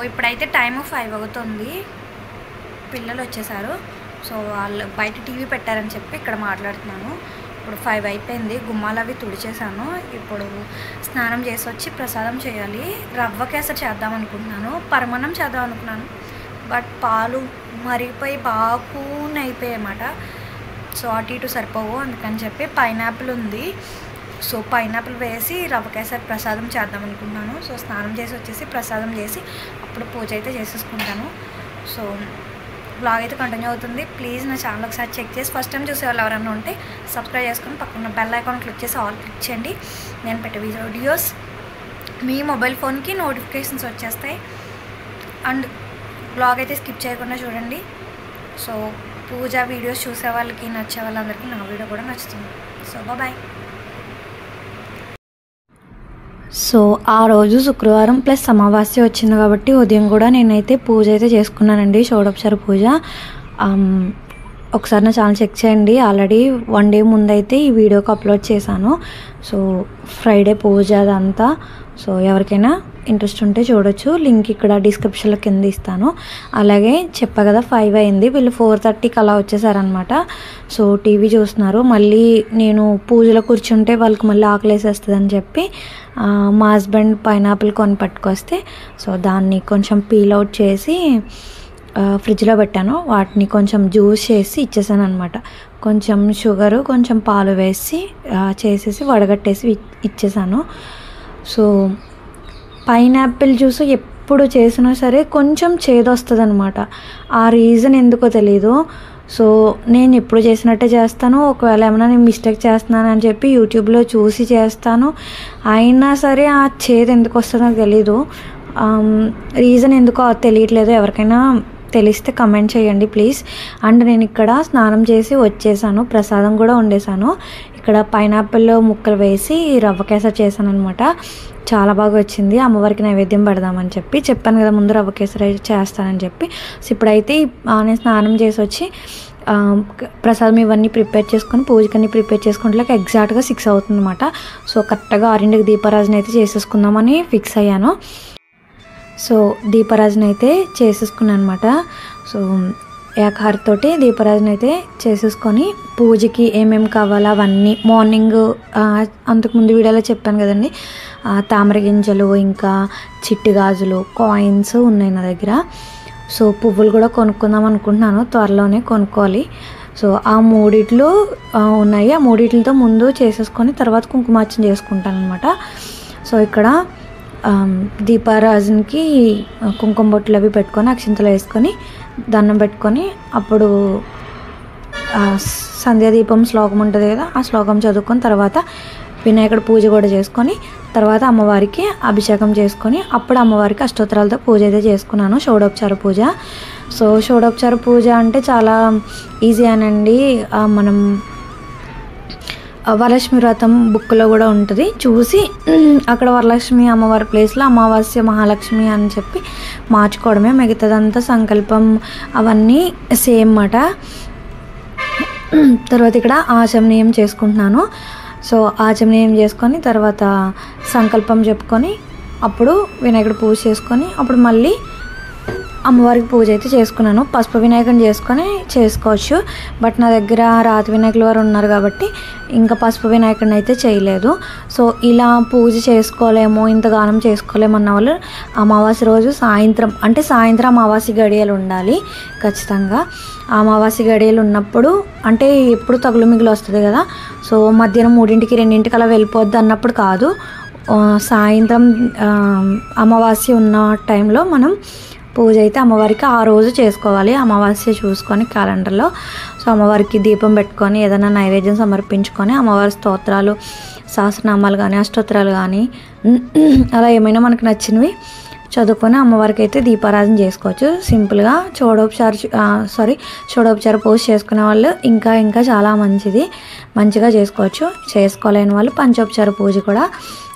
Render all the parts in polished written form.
ఇప్పుడైతే టైం 5 అవుతుంది, పిల్లలు వచ్చేసారు. సో వాళ్ళు బయట టీవీ పెట్టారని చెప్పి ఇక్కడ మాట్లాడుతున్నాను. ఇప్పుడు 5 అయిపోయింది, గుమ్మాలు అవి తుడిచేసాను. ఇప్పుడు స్నానం చేసి వచ్చి ప్రసాదం చేయాలి. రవ్వ కేసరి చేద్దాం అనుకుంటున్నాను, పరమాన్నం చేద్దాం అనుకున్నాను. బట్ పాలు మరిగిపోయి బాగునే అయిపోయాయి అన్నమాట. సో అటు ఇటు సరిపోవు, అందుకని చెప్పి పైనాపిల్ ఉంది. సో పైనాపిల్ వేసి రవ్వ కేసరి ప్రసాదం చేద్దాం అనుకుంటున్నాను. సో స్నానం చేసి వచ్చేసి ప్రసాదం చేసి అప్పుడు పూజ అయితే చేసేసుకుంటాను. సో బ్లాగ్ అయితే కంటిన్యూ అవుతుంది. ప్లీజ్ నా ఛానల్ ఒకసారి చెక్ చేసి ఫస్ట్ టైం చూసే వాళ్ళు ఎవరైనా ఉంటే సబ్స్క్రైబ్ చేసుకొని పక్కన బెల్ ఐకాన్ క్లిక్ చేసి ఆల్ క్లిక్ చేయండి. నేను పెట్టే వీడియోస్ మీ మొబైల్ ఫోన్కి నోటిఫికేషన్స్ వచ్చేస్తాయి. అండ్ బ్లాగ్ అయితే స్కిప్ చేయకుండా చూడండి. సో పూజ వీడియోస్ చూసే వాళ్ళకి, నచ్చే వాళ్ళందరికీ నా వీడియో కూడా నచ్చుతుంది. So bye. సో ఆ రోజు శుక్రవారం ప్లస్ అమావాస్య వచ్చింది కాబట్టి ఉదయం కూడా నేనైతే పూజ అయితే చేసుకున్నానండి, షోడోపచార పూజ. ఒకసారి నా ఛానల్ చెక్ చేయండి, ఆల్రెడీ 1 డే ముందైతే ఈ వీడియోకి అప్లోడ్ చేశాను. సో ఫ్రైడే పూజ అదంతా. సో ఎవరికైనా ఇంట్రెస్ట్ ఉంటే చూడొచ్చు, లింక్ ఇక్కడ డిస్క్రిప్షన్లో కింద ఇస్తాను. అలాగే చెప్పా కదా 5 అయింది, వీళ్ళు 4:30కి అలా వచ్చేసారనమాట. సో టీవీ చూస్తున్నారు. మళ్ళీ నేను పూజలో కూర్చుంటే వాళ్ళకి మళ్ళీ ఆకలేసేస్తుందని చెప్పి మా హస్బెండ్ పైనాపిల్ కొని పట్టుకొస్తే సో దాన్ని కొంచెం పీల్ అవుట్ చేసి ఫ్రిడ్జ్లో పెట్టాను. వాటిని కొంచెం జ్యూస్ చేసి ఇచ్చేసాను అనమాట. కొంచెం షుగరు కొంచెం పాలు వేసి చేసేసి వడగట్టేసి ఇచ్చేసాను. సో పైనాపిల్ జ్యూస్ ఎప్పుడు చేసినా సరే కొంచెం చేదొస్తుంది అనమాట. ఆ రీజన్ ఎందుకో తెలీదు. సో నేను ఎప్పుడు చేసినట్టే చేస్తాను. ఒకవేళ ఏమైనా నేను మిస్టేక్ చేస్తున్నాను అని చెప్పి యూట్యూబ్లో చూసి చేస్తాను, అయినా సరే ఆ చేదు ఎందుకు వస్తుందో తెలీదు. రీజన్ ఎందుకో తెలియట్లేదు. ఎవరికైనా తెలిస్తే కమెంట్ చేయండి ప్లీజ్. అండ్ నేను ఇక్కడ స్నానం చేసి వచ్చేసాను, ప్రసాదం కూడా వండేసాను. ఇక్కడ పైనాపిల్ ముక్కలు వేసి రవ్వ కేసరి చేశాను అనమాట. చాలా బాగా వచ్చింది. అమ్మవారికి నైవేద్యం పెడదామని చెప్పి చెప్పాను కదా ముందు రవ్వ కేసరి చేస్తానని చెప్పి. సో ఇప్పుడైతే నేను స్నానం చేసి వచ్చి ప్రసాదం ఇవన్నీ ప్రిపేర్ చేసుకొని పూజకన్నీ ప్రిపేర్ చేసుకుంటే ఎగ్జాక్ట్గా 6 అవుతుంది అనమాట. సో కరెక్ట్గా 6ంటికి దీపారాజన అయితే చేసేసుకుందామని ఫిక్స్ అయ్యాను. సో దీపారాజన అయితే చేసేసుకున్నాను అనమాట. సో ఏకహారతోటి దీపారాజన అయితే చేసేసుకొని పూజకి ఏమేమి కావాలో అవన్నీ మార్నింగ్ అంతకుముందు వీడియోలో చెప్పాను కదండి. తామర గింజలు, ఇంకా చిట్టి గాజులు, కాయిన్స్ ఉన్నాయి నా దగ్గర. సో పువ్వులు కూడా కొనుక్కుందాం అనుకుంటున్నాను, త్వరలోనే కొనుక్కోవాలి. సో ఆ 3 ఉన్నాయి. ఆ 3 ముందు చేసేసుకొని తర్వాత కుంకుమార్చన చేసుకుంటాను అనమాట. సో ఇక్కడ దీపారాజనకి కుంకుమ బొట్లు అవి పెట్టుకొని అక్షింతలు వేసుకొని దండం పెట్టుకొని అప్పుడు సంధ్యాదీపం శ్లోకం ఉంటుంది కదా, ఆ శ్లోకం చదువుకొని తర్వాత వినాయకుడు పూజ కూడా చేసుకొని తర్వాత అమ్మవారికి అభిషేకం చేసుకొని అప్పుడు అమ్మవారికి అష్టోత్తరాలతో పూజ అయితే చేసుకున్నాను, షోడోపచార పూజ. సో షోడోపచార పూజ అంటే చాలా ఈజీ అనండి. మనం వరలక్ష్మి వ్రతం బుక్లో కూడా ఉంటుంది, చూసి అక్కడ వరలక్ష్మి అమ్మవారి ప్లేస్లో అమావాస్య మహాలక్ష్మి అని చెప్పి మార్చుకోవడమే. మిగతాదంతా సంకల్పం అవన్నీ సేమ్ మాట. తర్వాత ఇక్కడ ఆచమనీయం చేసుకుంటున్నాను. సో ఆచమనీయం చేసుకొని తర్వాత సంకల్పం చెప్పుకొని అప్పుడు వినాయకుడు పూజ చేసుకొని అప్పుడు మళ్ళీ అమ్మవారికి పూజ అయితే చేసుకున్నాను. పసుపు వినాయకుని చేసుకొని చేసుకోవచ్చు, బట్ నా దగ్గర రాతి వినాయకుల వారు ఉన్నారు కాబట్టి ఇంకా పసుపు వినాయకుడిని అయితే చేయలేదు. సో ఇలా పూజ చేసుకోలేము, ఇంతగానం చేసుకోలేమన్న వాళ్ళు అమావాస్య రోజు సాయంత్రం అంటే సాయంత్రం అమావాస్య గడియలు ఉండాలి ఖచ్చితంగా. అమావాస్య గడియలు ఉన్నప్పుడు అంటే ఎప్పుడు తగులు మిగులు వస్తుంది కదా. సో మధ్యాహ్నం 3ంటికి 2ంటికి అలా వెళ్ళిపోద్ది అన్నప్పుడు కాదు, సాయంత్రం అమావాస్య ఉన్న టైంలో మనం పూజ అయితే అమ్మవారికి ఆ రోజు చేసుకోవాలి, అమావాస్య చూసుకొని క్యాలెండర్లో. సో అమ్మవారికి దీపం పెట్టుకొని ఏదైనా నైవేద్యం సమర్పించుకొని అమ్మవారి స్తోత్రాలు, సహస్రనామాలు కానీ అష్టోత్తరాలు కానీ అలా ఏమైనా మనకు నచ్చినవి చదువుకొని అమ్మవారికి అయితే దీపారాధన చేసుకోవచ్చు సింపుల్గా. షోడోపచార పూజ చేసుకునే వాళ్ళు ఇంకా చాలా మంచిగా చేసుకోవచ్చు. చేసుకోలేని వాళ్ళు పంచోపచార పూజ కూడా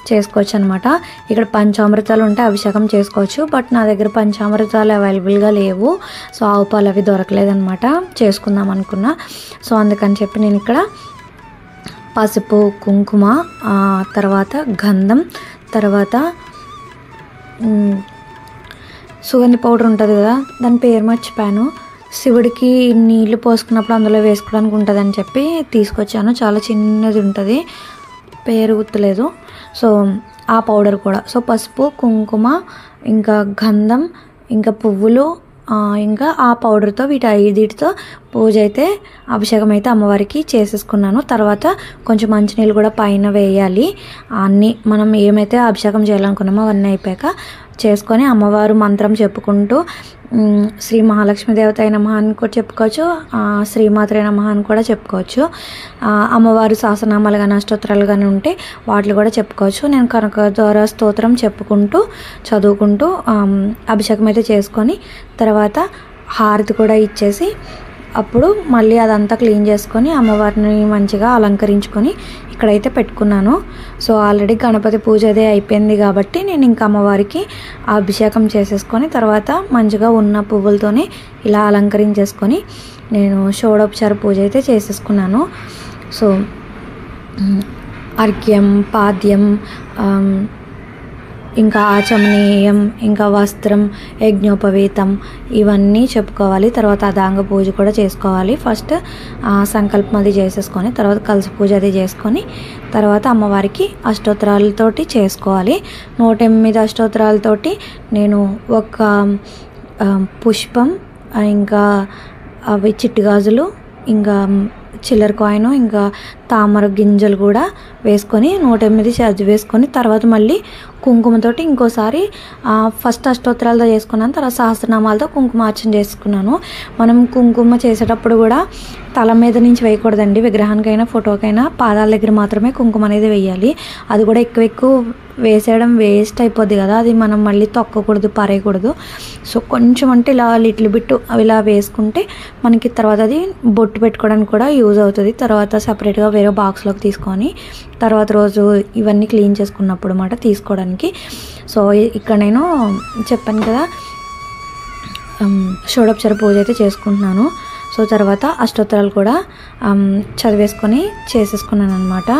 చేసుకోవచ్చు అనమాట. ఇక్కడ పంచామృతాలు ఉంటే అభిషేకం చేసుకోవచ్చు, బట్ నా దగ్గర పంచామృతాలు అవైలబుల్గా లేవు. సో ఆవు పాలు అవి దొరకలేదనమాట, చేసుకుందాం అనుకున్నా. సో అందుకని చెప్పి నేను ఇక్కడ పసుపు, కుంకుమ, తర్వాత గంధం, తర్వాత సుగంధి పౌడర్ ఉంటుంది కదా, దాని పేరు మర్చిపోయాను. శివుడికి నీళ్లు పోసుకున్నప్పుడు అందులో వేసుకోవడానికి ఉంటుందని చెప్పి తీసుకొచ్చాను. చాలా చిన్నది ఉంటుంది, పేరు గుర్తులేదు. సో ఆ పౌడర్ కూడా. సో పసుపు, కుంకుమ, ఇంకా గంధం, ఇంకా పువ్వులు, ఇంకా ఆ పౌడర్తో వీటితో పూజ అయితే, అభిషేకం అయితే అమ్మవారికి చేసేసుకున్నాను. తర్వాత కొంచెం మంచినీళ్ళు కూడా పైన వేయాలి. అన్నీ మనం ఏమైతే అభిషేకం చేయాలనుకున్నామో అవన్నీ అయిపోయాక చేసుకొని అమ్మవారు మంత్రం చెప్పుకుంటూ శ్రీ మహాలక్ష్మి దేవత నమః అని కూడా చెప్పుకోవచ్చు, శ్రీమాత్రే నమః అని కూడా చెప్పుకోవచ్చు. అమ్మవారు సహస్రనామాలు కానీ అష్టోత్తరాలు కానీ ఉంటే వాటిని కూడా చెప్పుకోవచ్చు. నేను కనకదుర్గ స్తోత్రం చెప్పుకుంటూ చదువుకుంటూ అభిషేకం అయితే చేసుకొని తర్వాత హారతి కూడా ఇచ్చేసి అప్పుడు మళ్ళీ అదంతా క్లీన్ చేసుకొని అమ్మవారిని మంచిగా అలంకరించుకొని ఇక్కడైతే పెట్టుకున్నాను. సో ఆల్రెడీ గణపతి పూజ అదే అయిపోయింది కాబట్టి నేను ఇంకా అమ్మవారికి అభిషేకం చేసేసుకొని తర్వాత మంచిగా ఉన్న పువ్వులతోనే ఇలా అలంకరించేసుకొని నేను షోడోపచార పూజ అయితే చేసేసుకున్నాను. సో అర్ఘ్యం, పాద్యం, ఇంకా ఆచమనీయం, ఇంకా వస్త్రం, యజ్ఞోపవీతం ఇవన్నీ చెప్పుకోవాలి. తర్వాత అదాంగ పూజ కూడా చేసుకోవాలి. ఫస్ట్ సంకల్పం అది చేసేసుకొని తర్వాత కలశ పూజ అది చేసుకొని తర్వాత అమ్మవారికి అష్టోత్తరాలతోటి చేసుకోవాలి. 108 అష్టోత్తరాలతోటి నేను ఒక పుష్పం, ఇంకా అవి చిట్టి గాజులు, ఇంకా చిల్లర కాయిన్, ఇంకా తామర గింజలు కూడా వేసుకొని 108 చదివేసుకొని తర్వాత మళ్ళీ కుంకుమతోటి ఇంకోసారి ఫస్ట్ అష్టోత్తరాలతో చేసుకున్నాను. తర్వాత సహస్రనామాలతో కుంకుమార్చన చేసుకున్నాను. మనం కుంకుమ చేసేటప్పుడు కూడా తల మీద నుంచి వేయకూడదండి. విగ్రహానికైనా ఫోటోకైనా పాదాల దగ్గర మాత్రమే కుంకుమ అనేది వేయాలి. అది కూడా ఎక్కువ వేసేయడం వేస్ట్ అయిపోద్ది కదా, అది మనం మళ్ళీ తొక్కకూడదు, పారేయకూడదు. సో కొంచెం అంటే ఇలా లిటిల్ బిట్ ఇలా వేసుకుంటే మనకి తర్వాత అది బొట్టు పెట్టుకోవడానికి కూడా యూజ్ అవుతుంది. తర్వాత సపరేట్గా వేరే బాక్స్లోకి తీసుకొని తర్వాత రోజు ఇవన్నీ క్లీన్ చేసుకున్నప్పుడు అన్నమాట తీసుకోవడానికి. సో ఇక్కడ నేను చెప్పాను కదా షోడోపచార పూజ అయితే చేసుకుంటున్నాను. సో తర్వాత అష్టోత్తరాలు కూడా చదివేసుకొని చేసేసుకున్నాను అనమాట.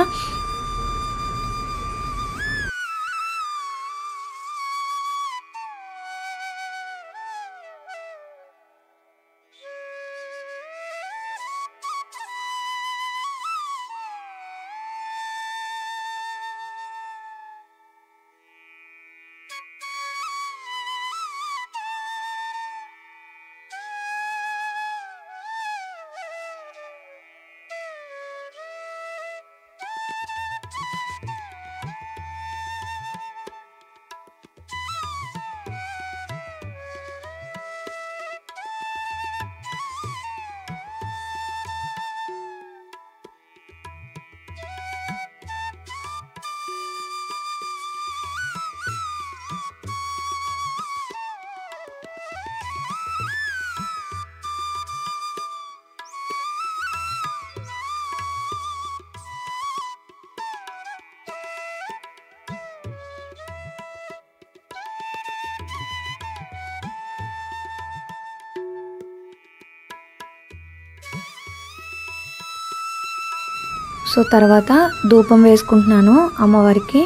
సో తర్వాత ధూపం వేసుకుంటున్నాను అమ్మవారికి.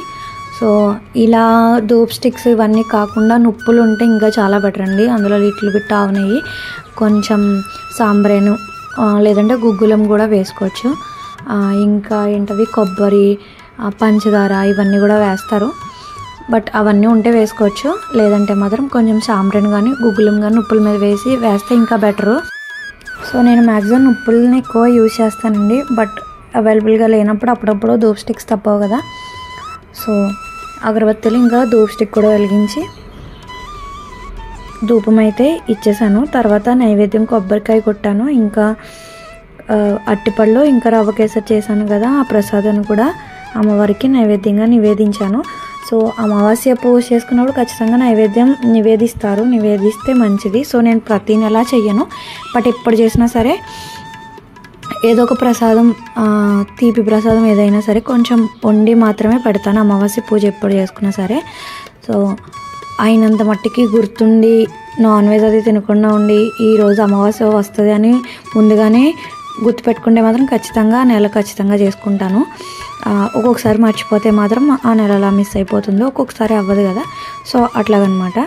సో ఇలా ధూప్ స్టిక్స్ ఇవన్నీ కాకుండా నుప్పులు ఉంటే ఇంకా చాలా బెటర్ అండి. అందులో లిటిల్ బిట్ ఆవు నెయ్యి, కొంచెం సాంబ్రేను లేదంటే గుగ్గులం కూడా వేసుకోవచ్చు. ఇంకా ఏంటవి కొబ్బరి, పంచదార ఇవన్నీ కూడా వేస్తారు. బట్ అవన్నీ ఉంటే వేసుకోవచ్చు, లేదంటే మాత్రం కొంచెం సాంబ్రేన్ కానీ గుగ్గులం కానీ నుప్పుల మీద వేస్తే ఇంకా బెటరు. సో నేను మ్యాక్సిమం నుప్పుల్ని ఎక్కువ యూజ్ చేస్తానండి. బట్ అవైలబుల్గా లేనప్పుడు అప్పుడప్పుడు ధూప్ స్టిక్స్ తప్పవు కదా. సో అగరబత్తులు ఇంకా ధూప్ స్టిక్ కూడా వెలిగించి ధూపం అయితే ఇచ్చేసాను. తర్వాత నైవేద్యం కొబ్బరికాయ కొట్టాను, ఇంకా అట్టిపళ్ళు, ఇంకా రవ్వ కేసరి చేశాను కదా, ఆ ప్రసాదాన్ని కూడా అమ్మవారికి నైవేద్యంగా నివేదించాను. సో అమావాస్య పూజ చేసుకున్నప్పుడు ఖచ్చితంగా నైవేద్యం నివేదిస్తే మంచిది. సో నేను ప్రతి నెల చెయ్యను, బట్ ఎప్పుడు చేసినా సరే ఏదో ఒక ప్రసాదం, తీపి ప్రసాదం ఏదైనా సరే కొంచెం వండి మాత్రమే పెడతాను అమావాస్య పూజ ఎప్పుడు చేసుకున్నా సరే. సో అయినంత మట్టికి గుర్తుండి నాన్ వెజ్ అది తినకుండా ఉండి ఈరోజు అమావాస్య వస్తుంది అని ముందుగానే గుర్తుపెట్టుకుంటే మాత్రం ఖచ్చితంగా నెల ఖచ్చితంగా చేసుకుంటాను. ఒక్కొక్కసారి మర్చిపోతే మాత్రం ఆ నెల అలా మిస్ అయిపోతుంది, ఒక్కొక్కసారి అవ్వదు కదా. సో అట్లాగనమాట.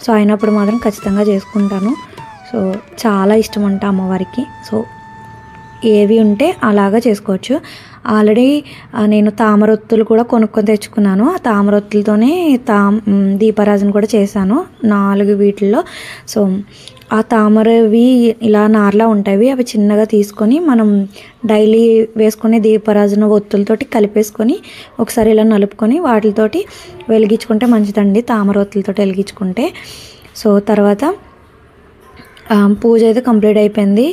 సో అయినప్పుడు మాత్రం ఖచ్చితంగా చేసుకుంటాను. సో చాలా ఇష్టం అంట అమ్మవారికి. సో ఏవి ఉంటే అలాగా చేసుకోవచ్చు. ఆల్రెడీ నేను తామరొత్తులు కూడా కొనుక్కొని తెచ్చుకున్నాను. ఆ తామరొత్తులతోనే దీపారాజన కూడా చేశాను 4 వీటిల్లో. సో ఆ తామరవి ఇలా నార్లా ఉంటాయి, అవి చిన్నగా తీసుకొని మనం డైలీ వేసుకునే దీపారాజన ఒత్తులతోటి కలిపేసుకొని ఒకసారి ఇలా నలుపుకొని వాటితోటి వెలిగించుకుంటే మంచిదండి, తామర ఒత్తులతోటి వెలిగించుకుంటే. సో తర్వాత పూజ అయితే కంప్లీట్ అయిపోయింది.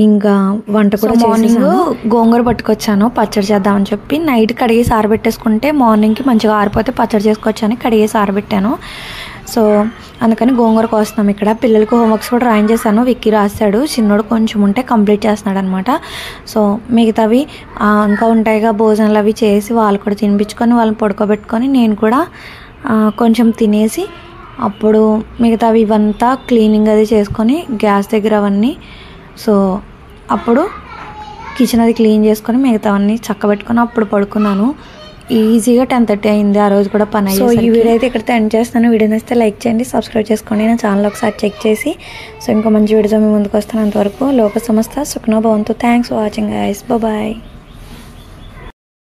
ఇంకా వంట కూడా మార్నింగ్ గోంగూర పట్టుకొచ్చాను పచ్చడి చేద్దామని చెప్పి. నైట్ కడిగేసి ఆరబెట్టేసుకుంటే మార్నింగ్కి మంచిగా ఆరిపోతే పచ్చడి చేసుకోవచ్చని కడిగేసి ఆరబెట్టాను. సో అందుకని గోంగూర కోస్తున్నాం ఇక్కడ. పిల్లలకి హోంవర్క్స్ కూడా రాయించేసాను, విక్కీ రాస్తాడు, చిన్నోడు కొంచెం ఉంటే కంప్లీట్ చేస్తున్నాడు అనమాట. సో మిగతావి ఇంకా ఉంటాయిగా భోజనాలు అవి చేసి వాళ్ళు కూడా తినిపించుకొని వాళ్ళని పడుకోబెట్టుకొని నేను కూడా కొంచెం తినేసి అప్పుడు మిగతావి ఇవంతా క్లీనింగ్ అది చేసుకొని గ్యాస్ దగ్గర అవన్నీ. సో అప్పుడు కిచెన్ అది క్లీన్ చేసుకొని మిగతావన్నీ చక్కబెట్టుకొని అప్పుడు పడుకున్నాను. ఈజీగా 10:30 అయింది ఆ రోజు కూడా పని. సో ఈ వీడియో అయితే ఇక్కడితో ఎండ్ చేస్తాను. వీడియో నచ్చితే లైక్ చేయండి, సబ్స్క్రైబ్ చేసుకోండి, నా ఛానల్ ఒకసారి చెక్ చేసి. సో ఇంకో మంచి వీడియోతో మీ ముందుకు వస్తాను. అంతవరకు లోక సమస్త సుఖనో భవంతు. Thanks for watching guys, bye.